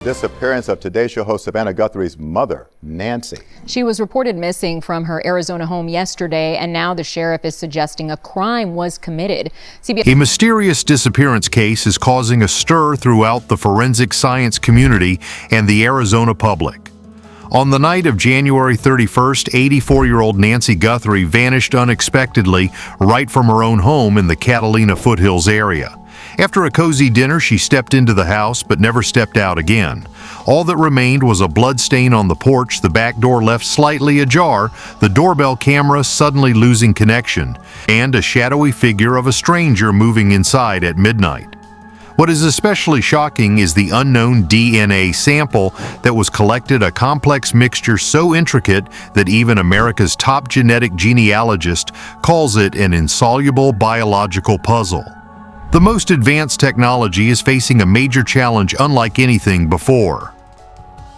Disappearance of Today Show host Savannah Guthrie's mother, Nancy. She was reported missing from her Arizona home yesterday, and now the sheriff is suggesting a crime was committed. A mysterious disappearance case is causing a stir throughout the forensic science community and the Arizona public. On the night of January 31st, 84-year-old Nancy Guthrie vanished unexpectedly right from her own home in the Catalina foothills area. After a cozy dinner, she stepped into the house but never stepped out again. All that remained was a blood stain on the porch, the back door left slightly ajar, the doorbell camera suddenly losing connection, and a shadowy figure of a stranger moving inside at midnight. What is especially shocking is the unknown DNA sample that was collected, a complex mixture so intricate that even America's top genetic genealogist calls it an insoluble biological puzzle. The most advanced technology is facing a major challenge unlike anything before.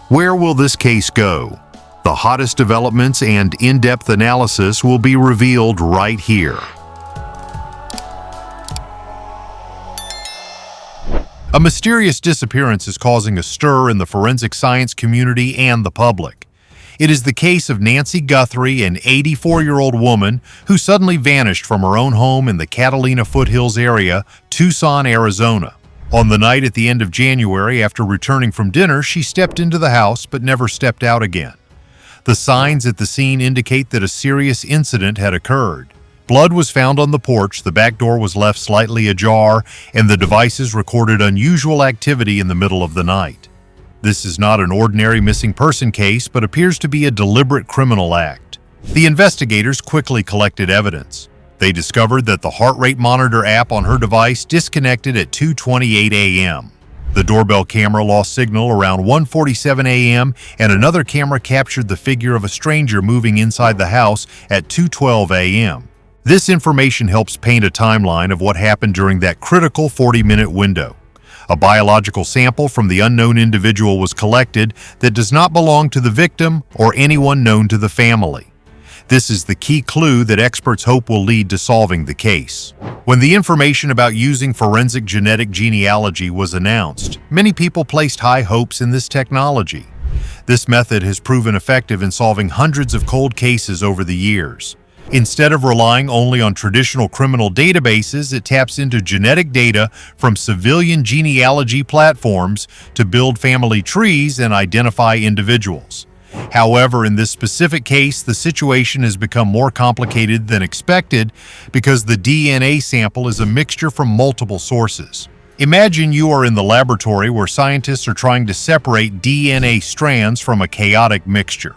Where will this case go? The hottest developments and in-depth analysis will be revealed right here. A mysterious disappearance is causing a stir in the forensic science community and the public. It is the case of Nancy Guthrie, an 84-year-old woman who suddenly vanished from her own home in the Catalina foothills area, Tucson, Arizona. On the night at the end of January, after returning from dinner, she stepped into the house but never stepped out again. The signs at the scene indicate that a serious incident had occurred. Blood was found on the porch, the back door was left slightly ajar, and the devices recorded unusual activity in the middle of the night. This is not an ordinary missing person case, but appears to be a deliberate criminal act. The investigators quickly collected evidence. They discovered that the heart rate monitor app on her device disconnected at 2:28 a.m. The doorbell camera lost signal around 1:47 a.m., and another camera captured the figure of a stranger moving inside the house at 2:12 a.m. This information helps paint a timeline of what happened during that critical 40-minute window. A biological sample from the unknown individual was collected that does not belong to the victim or anyone known to the family. This is the key clue that experts hope will lead to solving the case. When the information about using forensic genetic genealogy was announced, many people placed high hopes in this technology. This method has proven effective in solving hundreds of cold cases over the years. Instead of relying only on traditional criminal databases, it taps into genetic data from civilian genealogy platforms to build family trees and identify individuals. However, in this specific case, the situation has become more complicated than expected because the DNA sample is a mixture from multiple sources. Imagine you are in the laboratory where scientists are trying to separate DNA strands from a chaotic mixture.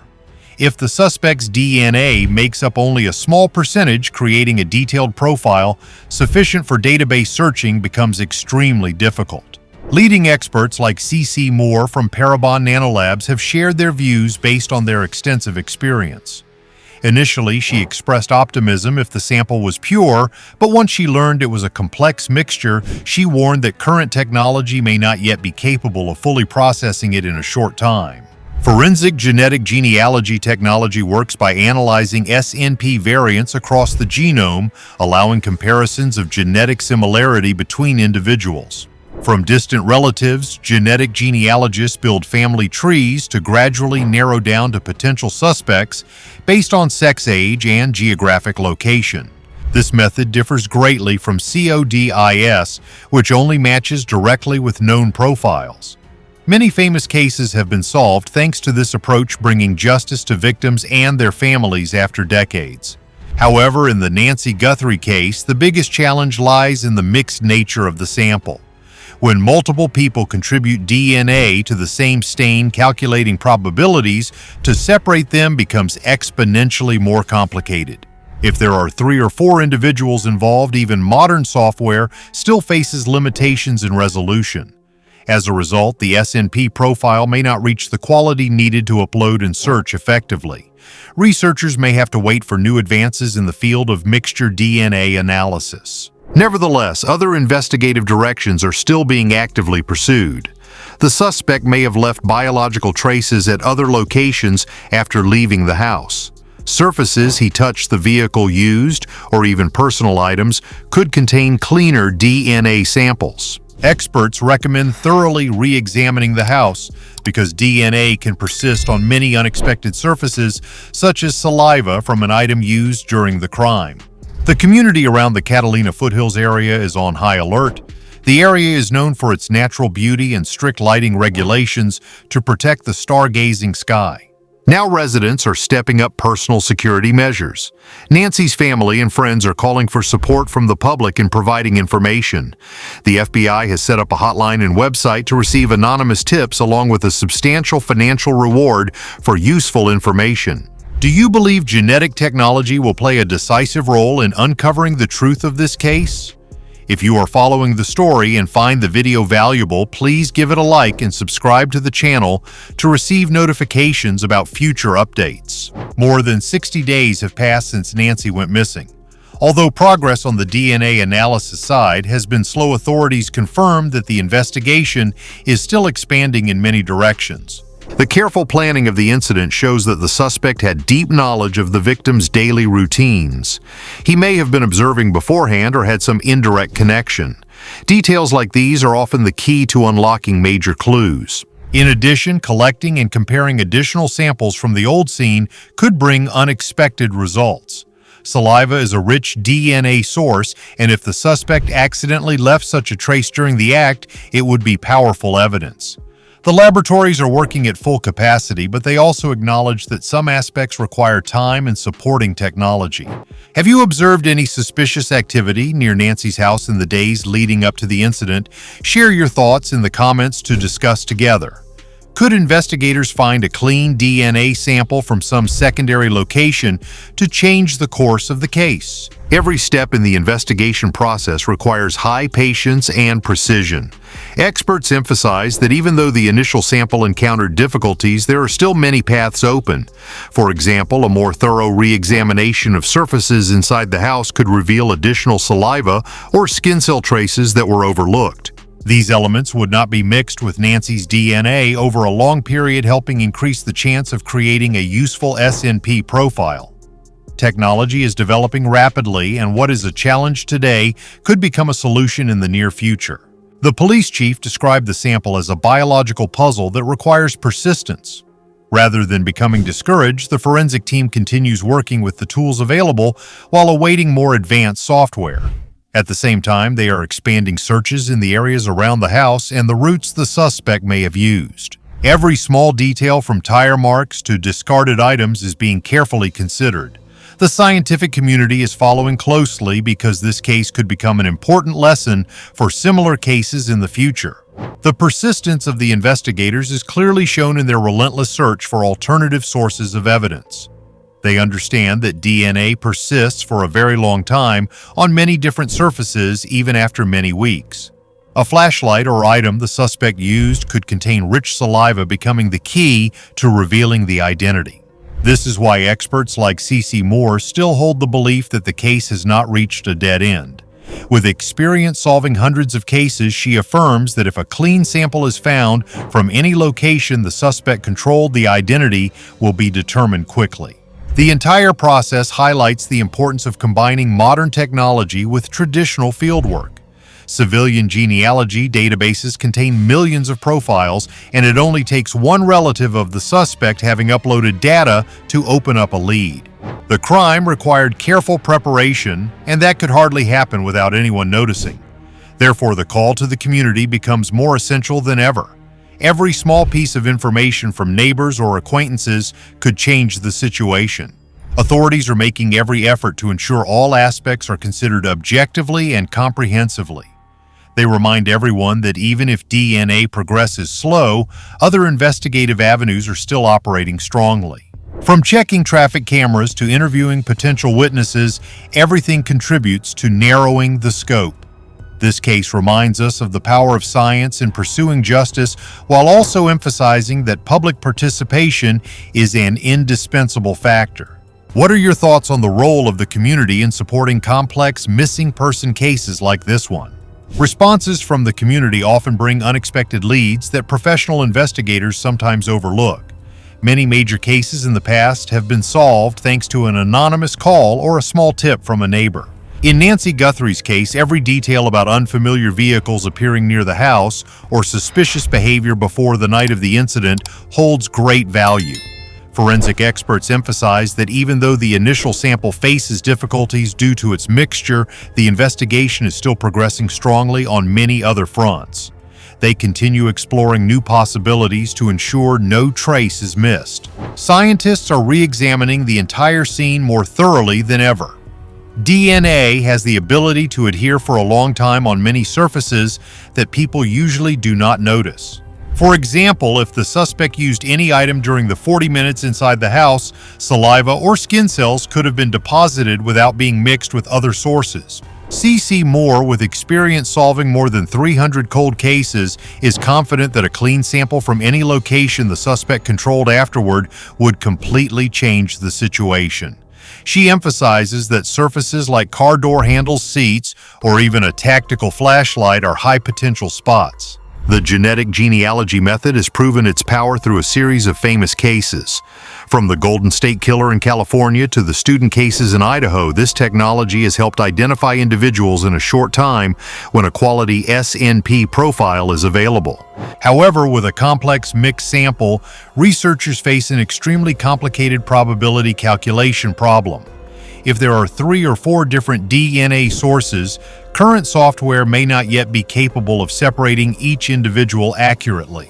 If the suspect's DNA makes up only a small percentage, creating a detailed profile sufficient for database searching becomes extremely difficult. Leading experts like CeCe Moore from Parabon Nanolabs have shared their views based on their extensive experience. Initially, she expressed optimism if the sample was pure, but once she learned it was a complex mixture, she warned that current technology may not yet be capable of fully processing it in a short time. Forensic genetic genealogy technology works by analyzing SNP variants across the genome, allowing comparisons of genetic similarity between individuals. From distant relatives, genetic genealogists build family trees to gradually narrow down to potential suspects based on sex, age, and geographic location. This method differs greatly from CODIS, which only matches directly with known profiles. Many famous cases have been solved thanks to this approach, bringing justice to victims and their families after decades. However, in the Nancy Guthrie case, the biggest challenge lies in the mixed nature of the sample. When multiple people contribute DNA to the same stain, calculating probabilities to separate them becomes exponentially more complicated. If there are 3 or 4 individuals involved, even modern software still faces limitations in resolution. As a result, the SNP profile may not reach the quality needed to upload and search effectively. Researchers may have to wait for new advances in the field of mixture DNA analysis. Nevertheless, other investigative directions are still being actively pursued. The suspect may have left biological traces at other locations after leaving the house. Surfaces he touched, the vehicle used, or even personal items could contain cleaner DNA samples. Experts recommend thoroughly re-examining the house because DNA can persist on many unexpected surfaces, such as saliva from an item used during the crime. The community around the Catalina Foothills area is on high alert. The area is known for its natural beauty and strict lighting regulations to protect the stargazing sky. Now residents are stepping up personal security measures. Nancy's family and friends are calling for support from the public in providing information. The FBI has set up a hotline and website to receive anonymous tips along with a substantial financial reward for useful information. Do you believe genetic technology will play a decisive role in uncovering the truth of this case? If you are following the story and find the video valuable, please give it a like and subscribe to the channel to receive notifications about future updates. More than 60 days have passed since Nancy went missing. Although progress on the DNA analysis side has been slow, authorities confirm that the investigation is still expanding in many directions. The careful planning of the incident shows that the suspect had deep knowledge of the victim's daily routines. He may have been observing beforehand or had some indirect connection. Details like these are often the key to unlocking major clues. In addition, collecting and comparing additional samples from the old scene could bring unexpected results. Saliva is a rich DNA source, and if the suspect accidentally left such a trace during the act, it would be powerful evidence. The laboratories are working at full capacity, but they also acknowledge that some aspects require time and supporting technology. Have you observed any suspicious activity near Nancy's house in the days leading up to the incident? Share your thoughts in the comments to discuss together. Could investigators find a clean DNA sample from some secondary location to change the course of the case? Every step in the investigation process requires high patience and precision. Experts emphasize that even though the initial sample encountered difficulties, there are still many paths open. For example, a more thorough re-examination of surfaces inside the house could reveal additional saliva or skin cell traces that were overlooked. These elements would not be mixed with Nancy's DNA over a long period, helping increase the chance of creating a useful SNP profile. Technology is developing rapidly, and what is a challenge today could become a solution in the near future. The police chief described the sample as a biological puzzle that requires persistence. Rather than becoming discouraged, the forensic team continues working with the tools available while awaiting more advanced software. At the same time, they are expanding searches in the areas around the house and the routes the suspect may have used. Every small detail from tire marks to discarded items is being carefully considered. The scientific community is following closely because this case could become an important lesson for similar cases in the future. The persistence of the investigators is clearly shown in their relentless search for alternative sources of evidence. They understand that DNA persists for a very long time on many different surfaces, even after many weeks. A flashlight or item the suspect used could contain rich saliva, becoming the key to revealing the identity. This is why experts like CeCe Moore still hold the belief that the case has not reached a dead end. With experience solving hundreds of cases, she affirms that if a clean sample is found from any location the suspect controlled, the identity will be determined quickly. The entire process highlights the importance of combining modern technology with traditional fieldwork. Civilian genealogy databases contain millions of profiles, and it only takes one relative of the suspect having uploaded data to open up a lead. The crime required careful preparation, and that could hardly happen without anyone noticing. Therefore, the call to the community becomes more essential than ever. Every small piece of information from neighbors or acquaintances could change the situation. Authorities are making every effort to ensure all aspects are considered objectively and comprehensively. They remind everyone that even if DNA progress is slow, other investigative avenues are still operating strongly. From checking traffic cameras to interviewing potential witnesses, everything contributes to narrowing the scope. This case reminds us of the power of science in pursuing justice while also emphasizing that public participation is an indispensable factor. What are your thoughts on the role of the community in supporting complex missing person cases like this one? Responses from the community often bring unexpected leads that professional investigators sometimes overlook. Many major cases in the past have been solved thanks to an anonymous call or a small tip from a neighbor. In Nancy Guthrie's case, every detail about unfamiliar vehicles appearing near the house or suspicious behavior before the night of the incident holds great value. Forensic experts emphasize that even though the initial sample faces difficulties due to its mixture, the investigation is still progressing strongly on many other fronts. They continue exploring new possibilities to ensure no trace is missed. Scientists are re-examining the entire scene more thoroughly than ever. DNA has the ability to adhere for a long time on many surfaces that people usually do not notice. For example, if the suspect used any item during the 40 minutes inside the house, saliva or skin cells could have been deposited without being mixed with other sources. CeCe Moore, with experience solving more than 300 cold cases, is confident that a clean sample from any location the suspect controlled afterward would completely change the situation. She emphasizes that surfaces like car door handles, seats, or even a tactical flashlight are high potential spots. The genetic genealogy method has proven its power through a series of famous cases. From the Golden State Killer in California to the student cases in Idaho, this technology has helped identify individuals in a short time when a quality SNP profile is available. However, with a complex mixed sample, researchers face an extremely complicated probability calculation problem. If there are 3 or 4 different DNA sources, current software may not yet be capable of separating each individual accurately.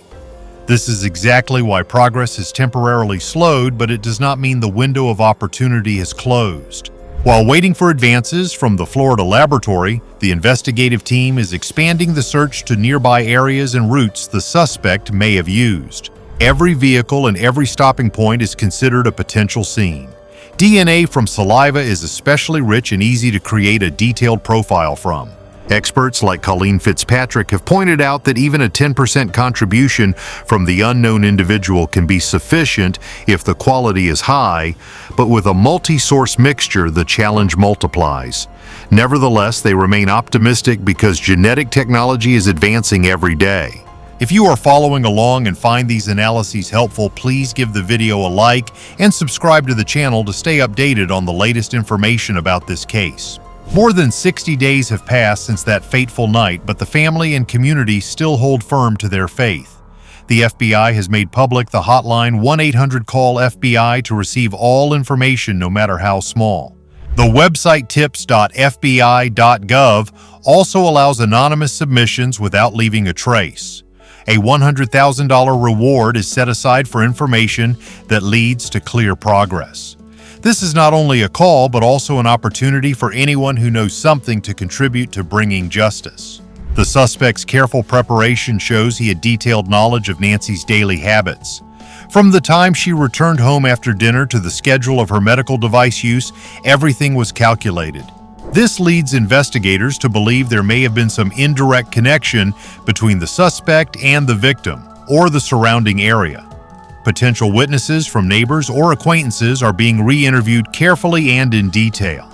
This is exactly why progress is temporarily slowed, but it does not mean the window of opportunity has closed. While waiting for advances from the Florida laboratory, the investigative team is expanding the search to nearby areas and routes the suspect may have used. Every vehicle and every stopping point is considered a potential scene. DNA from saliva is especially rich and easy to create a detailed profile from. Experts like Colleen Fitzpatrick have pointed out that even a 10% contribution from the unknown individual can be sufficient if the quality is high, but with a multi-source mixture, the challenge multiplies. Nevertheless, they remain optimistic because genetic technology is advancing every day. If you are following along and find these analyses helpful, please give the video a like and subscribe to the channel to stay updated on the latest information about this case. More than 60 days have passed since that fateful night, but the family and community still hold firm to their faith. The FBI has made public the hotline 1-800-CALL-FBI to receive all information, no matter how small. The website tips.fbi.gov also allows anonymous submissions without leaving a trace. A $100,000 reward is set aside for information that leads to clear progress. This is not only a call, but also an opportunity for anyone who knows something to contribute to bringing justice. The suspect's careful preparation shows he had detailed knowledge of Nancy's daily habits. From the time she returned home after dinner to the schedule of her medical device use, everything was calculated. This leads investigators to believe there may have been some indirect connection between the suspect and the victim, or the surrounding area. Potential witnesses from neighbors or acquaintances are being re-interviewed carefully and in detail.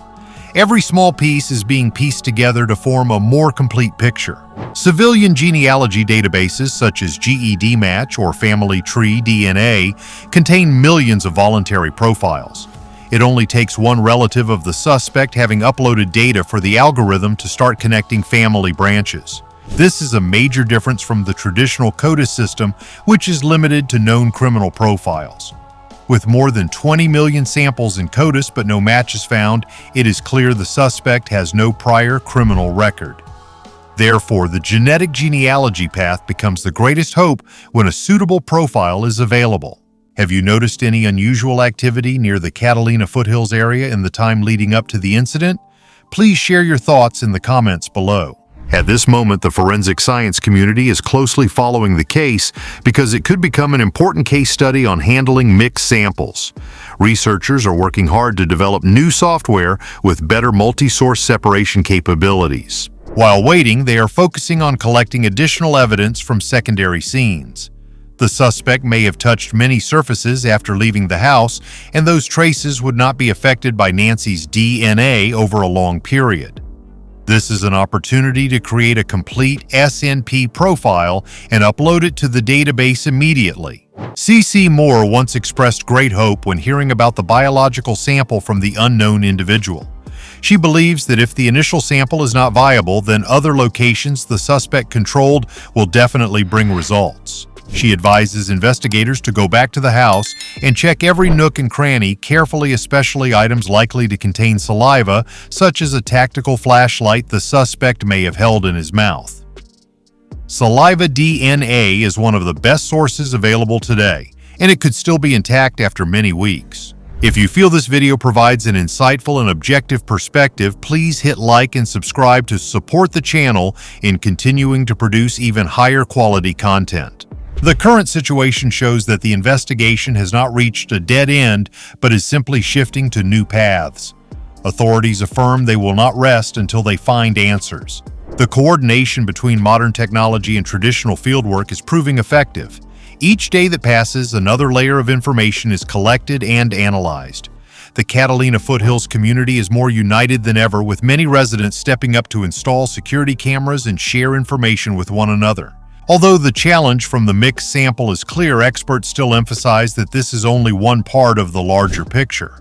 Every small piece is being pieced together to form a more complete picture. Civilian genealogy databases such as GED Match or Family Tree DNA contain millions of voluntary profiles. It only takes one relative of the suspect having uploaded data for the algorithm to start connecting family branches. This is a major difference from the traditional CODIS system, which is limited to known criminal profiles. With more than 20 million samples in CODIS but no matches found, it is clear the suspect has no prior criminal record. Therefore, the genetic genealogy path becomes the greatest hope when a suitable profile is available. Have you noticed any unusual activity near the Catalina foothills area in the time leading up to the incident? Please share your thoughts in the comments below. At this moment, the forensic science community is closely following the case because it could become an important case study on handling mixed samples. Researchers are working hard to develop new software with better multi-source separation capabilities. While waiting, they are focusing on collecting additional evidence from secondary scenes. The suspect may have touched many surfaces after leaving the house, and those traces would not be affected by Nancy's DNA over a long period. This is an opportunity to create a complete SNP profile and upload it to the database immediately. CeCe Moore once expressed great hope when hearing about the biological sample from the unknown individual. She believes that if the initial sample is not viable, then other locations the suspect controlled will definitely bring results. She advises investigators to go back to the house and check every nook and cranny carefully, especially items likely to contain saliva, such as a tactical flashlight the suspect may have held in his mouth. Saliva DNA is one of the best sources available today, and it could still be intact after many weeks. If you feel this video provides an insightful and objective perspective, please hit like and subscribe to support the channel in continuing to produce even higher quality content. The current situation shows that the investigation has not reached a dead end, but is simply shifting to new paths. Authorities affirm they will not rest until they find answers. The coordination between modern technology and traditional fieldwork is proving effective. Each day that passes, another layer of information is collected and analyzed. The Catalina Foothills community is more united than ever, with many residents stepping up to install security cameras and share information with one another. Although the challenge from the mixed sample is clear, experts still emphasize that this is only one part of the larger picture.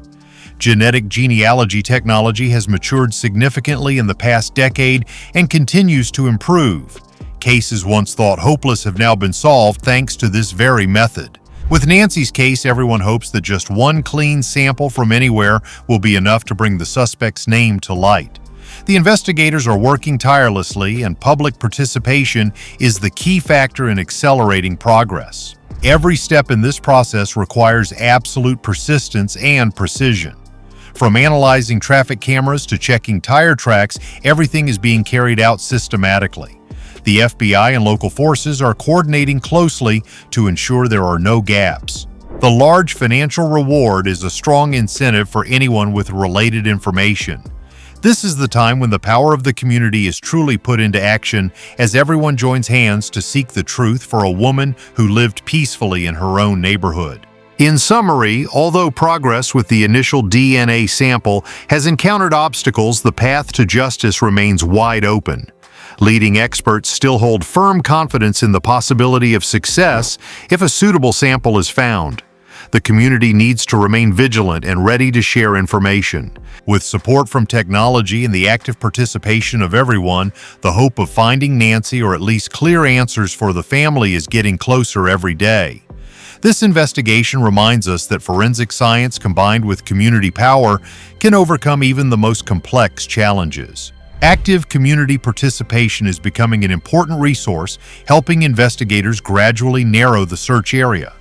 Genetic genealogy technology has matured significantly in the past decade and continues to improve. Cases once thought hopeless have now been solved thanks to this very method. With Nancy's case, everyone hopes that just one clean sample from anywhere will be enough to bring the suspect's name to light. The investigators are working tirelessly, and public participation is the key factor in accelerating progress. Every step in this process requires absolute persistence and precision. From analyzing traffic cameras to checking tire tracks, everything is being carried out systematically. The FBI and local forces are coordinating closely to ensure there are no gaps. The large financial reward is a strong incentive for anyone with related information. This is the time when the power of the community is truly put into action, as everyone joins hands to seek the truth for a woman who lived peacefully in her own neighborhood. In summary, although progress with the initial DNA sample has encountered obstacles, the path to justice remains wide open. Leading experts still hold firm confidence in the possibility of success if a suitable sample is found. The community needs to remain vigilant and ready to share information. With support from technology and the active participation of everyone, the hope of finding Nancy, or at least clear answers for the family, is getting closer every day. This investigation reminds us that forensic science combined with community power can overcome even the most complex challenges. Active community participation is becoming an important resource, helping investigators gradually narrow the search area.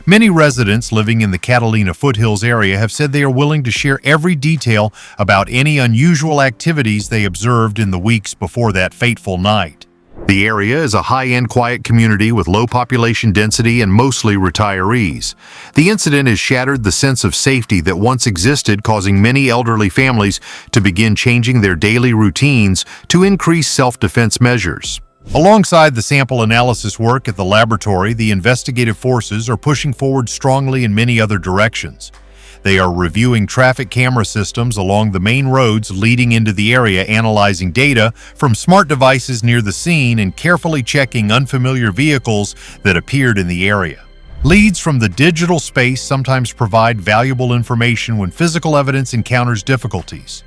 Many residents living in the Catalina Foothills area have said they are willing to share every detail about any unusual activities they observed in the weeks before that fateful night. The area is a high-end, quiet community with low population density and mostly retirees. The incident has shattered the sense of safety that once existed, causing many elderly families to begin changing their daily routines to increase self-defense measures. Alongside the sample analysis work at the laboratory, the investigative forces are pushing forward strongly in many other directions. They are reviewing traffic camera systems along the main roads leading into the area, analyzing data from smart devices near the scene, and carefully checking unfamiliar vehicles that appeared in the area. Leads from the digital space sometimes provide valuable information when physical evidence encounters difficulties.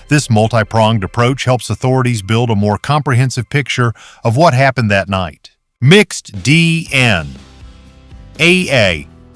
This multi-pronged approach helps authorities build a more comprehensive picture of what happened that night. Mixed DNA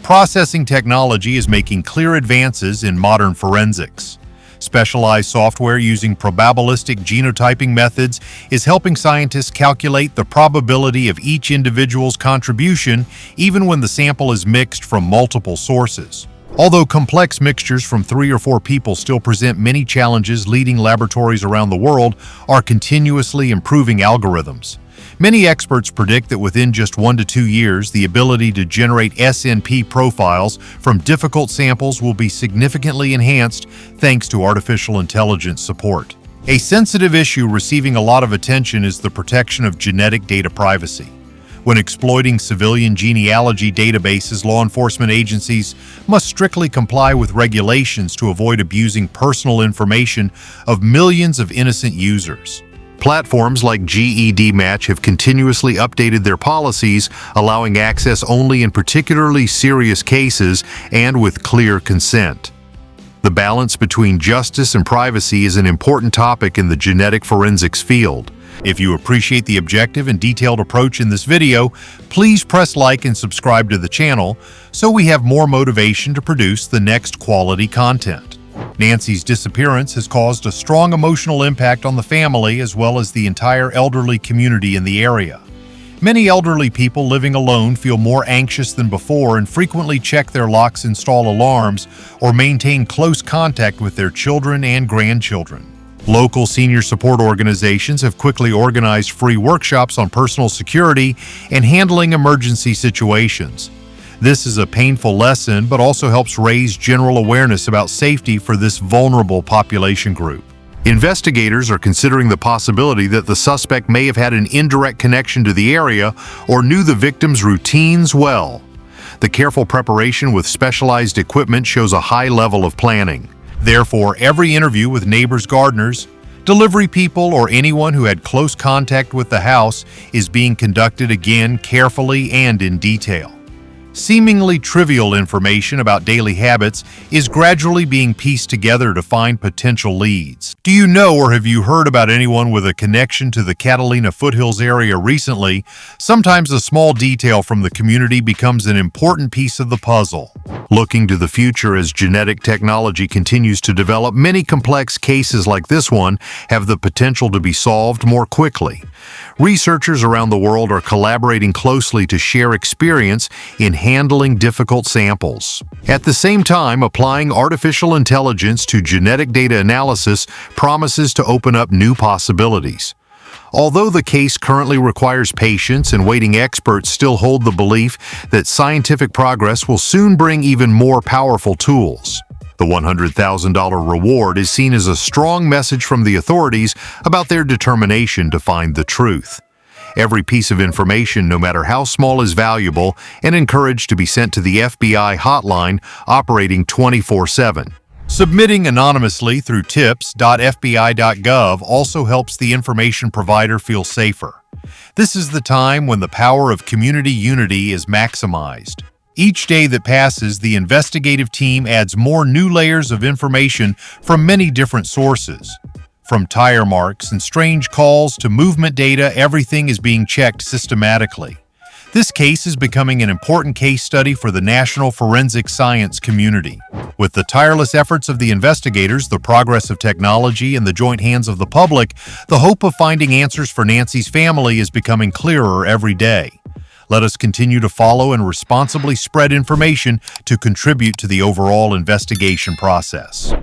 processing technology is making clear advances in modern forensics. Specialized software using probabilistic genotyping methods is helping scientists calculate the probability of each individual's contribution, even when the sample is mixed from multiple sources. Although complex mixtures from 3 or 4 people still present many challenges, leading laboratories around the world are continuously improving algorithms. Many experts predict that within just 1 to 2 years, the ability to generate SNP profiles from difficult samples will be significantly enhanced thanks to artificial intelligence support. A sensitive issue receiving a lot of attention is the protection of genetic data privacy. When exploiting civilian genealogy databases, law enforcement agencies must strictly comply with regulations to avoid abusing personal information of millions of innocent users. Platforms like GEDmatch have continuously updated their policies, allowing access only in particularly serious cases and with clear consent. The balance between justice and privacy is an important topic in the genetic forensics field. If you appreciate the objective and detailed approach in this video, please press like and subscribe to the channel so we have more motivation to produce the next quality content. Nancy's disappearance has caused a strong emotional impact on the family as well as the entire elderly community in the area. Many elderly people living alone feel more anxious than before and frequently check their locks, install alarms, or maintain close contact with their children and grandchildren. Local senior support organizations have quickly organized free workshops on personal security and handling emergency situations. This is a painful lesson, but also helps raise general awareness about safety for this vulnerable population group. Investigators are considering the possibility that the suspect may have had an indirect connection to the area or knew the victim's routines well. The careful preparation with specialized equipment shows a high level of planning. Therefore, every interview with neighbors, gardeners, delivery people, or anyone who had close contact with the house is being conducted again carefully and in detail. Seemingly trivial information about daily habits is gradually being pieced together to find potential leads. Do you know or have you heard about anyone with a connection to the Catalina foothills area recently? Sometimes a small detail from the community becomes an important piece of the puzzle. Looking to the future as genetic technology continues to develop, many complex cases like this one have the potential to be solved more quickly. Researchers around the world are collaborating closely to share experience in handling difficult samples. At the same time, applying artificial intelligence to genetic data analysis promises to open up new possibilities. Although the case currently requires patience and waiting, experts still hold the belief that scientific progress will soon bring even more powerful tools. The $100,000 reward is seen as a strong message from the authorities about their determination to find the truth. Every piece of information, no matter how small, is valuable and encouraged to be sent to the FBI hotline operating 24/7. Submitting anonymously through tips.fbi.gov also helps the information provider feel safer. This is the time when the power of community unity is maximized. Each day that passes, the investigative team adds more new layers of information from many different sources. From tire marks and strange calls to movement data, everything is being checked systematically. This case is becoming an important case study for the national forensic science community. With the tireless efforts of the investigators, the progress of technology, and the joint hands of the public, the hope of finding answers for Nancy's family is becoming clearer every day. Let us continue to follow and responsibly spread information to contribute to the overall investigation process.